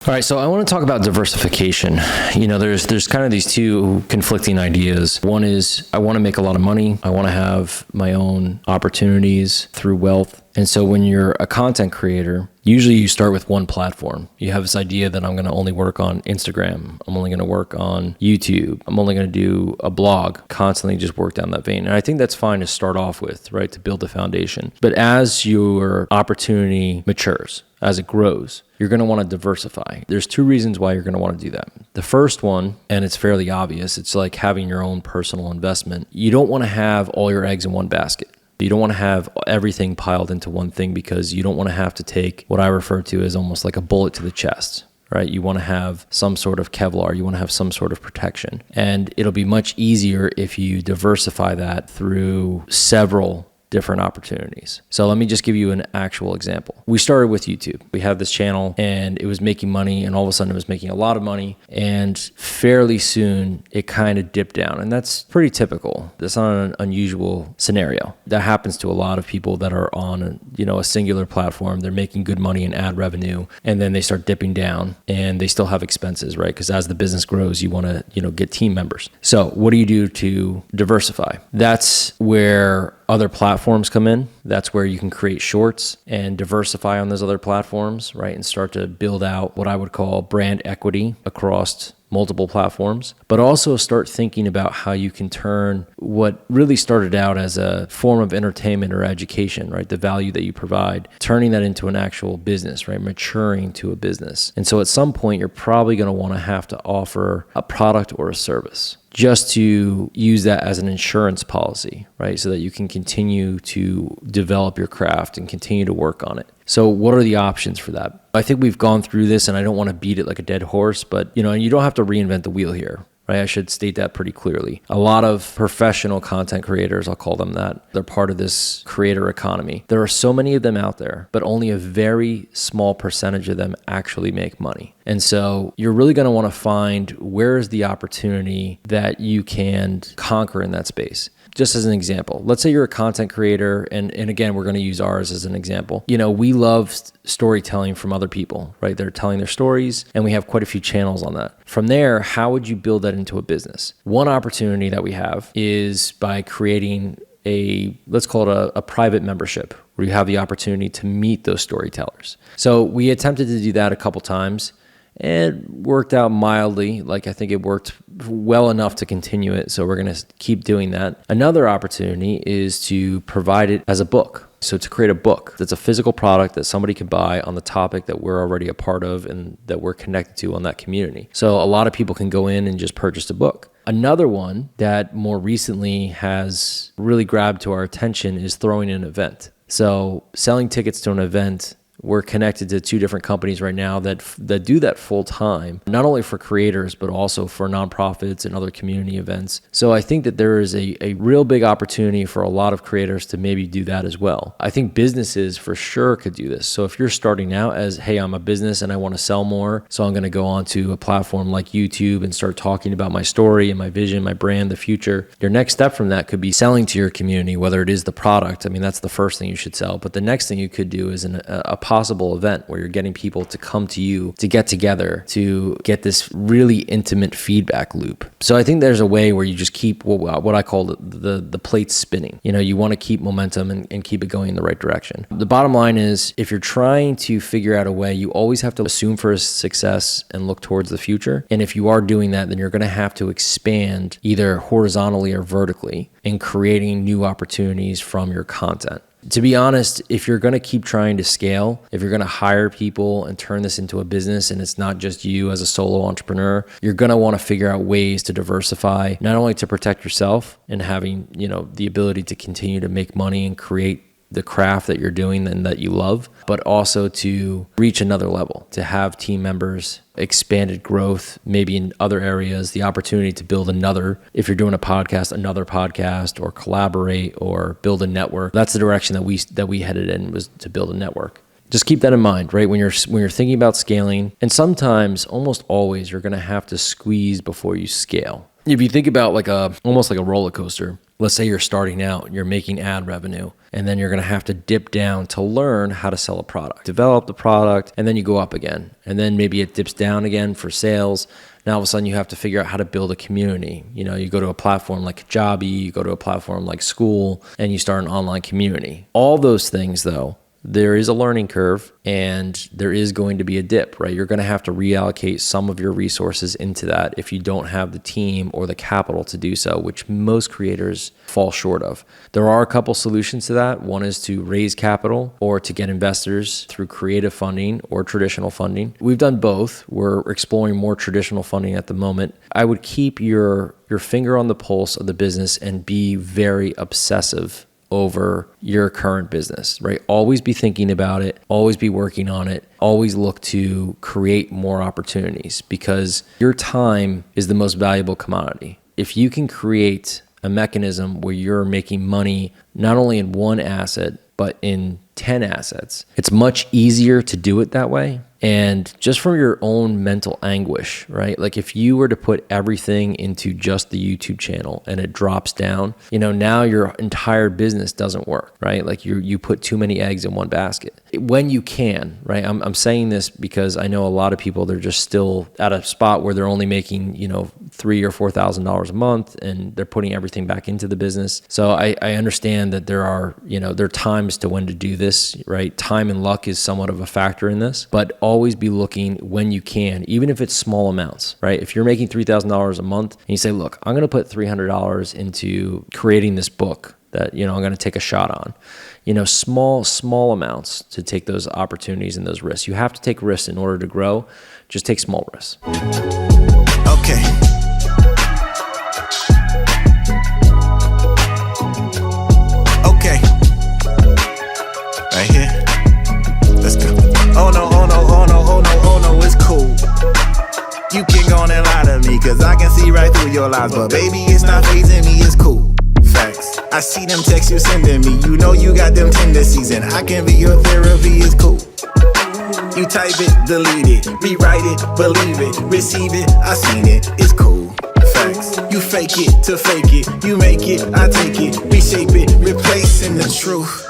All right, so I want to talk about diversification. There's kind of these two conflicting ideas. One is I want to make a lot of money. I want to have my own opportunities through wealth. And so when you're a content creator, usually you start with one platform. You have this idea that I'm going to only work on Instagram. I'm only going to work on YouTube. I'm only going to do a blog, constantly just work down that vein. And I think that's fine to start off with, right? To build a foundation. But as your opportunity matures, as it grows, you're going to want to diversify. There's two reasons why you're going to want to do that. The first one, and it's fairly obvious, it's like having your own personal investment. You don't want to have all your eggs in one basket. You don't want to have everything piled into one thing because you don't want to have to take what I refer to as almost like a bullet to the chest, right? You want to have some sort of Kevlar. You want to have some sort of protection. And it'll be much easier if you diversify that through several different opportunities. So let me just give you an actual example. We started with YouTube. We have this channel and it was making money, and all of a sudden it was making a lot of money, and fairly soon it kind of dipped down. And that's pretty typical. That's not an unusual scenario. That happens to a lot of people that are on a singular platform. They're making good money in ad revenue, and then they start dipping down, and they still have expenses, right? Because as the business grows, you want to get team members. So what do you do to diversify? That's where other platforms come in. That's where you can create shorts and diversify on those other platforms, right? And start to build out what I would call brand equity across multiple platforms, but also start thinking about how you can turn what really started out as a form of entertainment or education, right? The value that you provide, turning that into an actual business, right? Maturing to a business. And so at some point, you're probably going to want to have to offer a product or a service, just to use that as an insurance policy, right? So that you can continue to develop your craft and continue to work on it. So what are the options for that? I think we've gone through this, and I don't want to beat it like a dead horse, but you don't have to reinvent the wheel here, right? I should state that pretty clearly. A lot of professional content creators, I'll call them that, they're part of this creator economy. There are so many of them out there, but only a very small percentage of them actually make money. And so you're really going to want to find where is the opportunity that you can conquer in that space. Just as an example, let's say you're a content creator, and again, we're going to use ours as an example. We love storytelling from other people, right? They're telling their stories, and we have quite a few channels on that. From there, how would you build that into a business? One opportunity that we have is by creating let's call it a private membership, where you have the opportunity to meet those storytellers. So we attempted to do that a couple times. It worked out mildly. I think it worked well enough to continue it. So we're going to keep doing that. Another opportunity is to provide it as a book. So to create a book that's a physical product that somebody can buy on the topic that we're already a part of and that we're connected to on that community. So a lot of people can go in and just purchase a book. Another one that more recently has really grabbed to our attention is throwing an event. So selling tickets to an event. We're connected to two different companies right now that do that full time, not only for creators, but also for nonprofits and other community events. So I think that there is a real big opportunity for a lot of creators to maybe do that as well. I think businesses for sure could do this. So if you're starting out as, hey, I'm a business and I want to sell more, so I'm going to go onto a platform like YouTube and start talking about my story and my vision, my brand, the future. Your next step from that could be selling to your community, whether it is the product. I mean, that's the first thing you should sell. But the next thing you could do is a possible event where you're getting people to come to you to get together to get this really intimate feedback loop. So I think there's a way where you just keep what I call the plate spinning. You want to keep momentum and keep it going in the right direction. The bottom line is, if you're trying to figure out a way, you always have to assume for success and look towards the future. And if you are doing that, then you're going to have to expand either horizontally or vertically in creating new opportunities from your content. To be honest, if you're going to keep trying to scale, if you're going to hire people and turn this into a business, and it's not just you as a solo entrepreneur, you're going to want to figure out ways to diversify, not only to protect yourself and having, the ability to continue to make money and create the craft that you're doing and that you love, but also to reach another level, to have team members, expanded growth, maybe in other areas, the opportunity to build another, if you're doing another podcast, or collaborate or build a network. That's the direction that we headed in, was to build a network. Just keep that in mind, right? When you're thinking about scaling, and sometimes, almost always, you're going to have to squeeze before you scale. If you think about like almost like a roller coaster, let's say you're starting out, you're making ad revenue, and then you're going to have to dip down to learn how to sell a product, develop the product, and then you go up again. And then maybe it dips down again for sales. Now all of a sudden you have to figure out how to build a community. You know, you go to a platform like Kajabi, you go to a platform like School, and you start an online community. All those things though, there is a learning curve and there is going to be a dip, right? You're going to have to reallocate some of your resources into that if you don't have the team or the capital to do so, which most creators fall short of. There are a couple solutions to that. One is to raise capital or to get investors through creative funding or traditional funding. We've done both. We're exploring more traditional funding at the moment. I would keep your finger on the pulse of the business and be very obsessive over your current business, right? Always be thinking about it, always be working on it, always look to create more opportunities because your time is the most valuable commodity. If you can create a mechanism where you're making money not only in one asset, but in 10 assets, it's much easier to do it that way. And just from your own mental anguish, right? Like if you were to put everything into just the YouTube channel and it drops down, now your entire business doesn't work, right? Like you put too many eggs in one basket. When you can, right? I'm saying this because I know a lot of people, they're just still at a spot where they're only making, $3,000 or $4,000 a month and they're putting everything back into the business. So I understand that there are times to when to do this, right? Time and luck is somewhat of a factor in this, but always be looking when you can, even if it's small amounts, right? If you're making $3,000 a month and you say, look, I'm going to put $300 into creating this book that, I'm going to take a shot on, small amounts to take those opportunities and those risks. You have to take risks in order to grow. Just take small risks. Okay. Okay. Right here. Let's go. Oh no, oh no, oh no, oh no, oh no, it's cool. You can go on and lie to me, cause I can see right through your lies. But baby, it's not fazing me, it's cool. Facts. I see them texts you sending me. You know you got them tendencies, and I can be your therapy, it's cool. You type it, delete it, rewrite it, believe it, receive it, I seen it, it's cool. Facts. You fake it to fake it, you make it, I take it, reshape it, replacing the truth.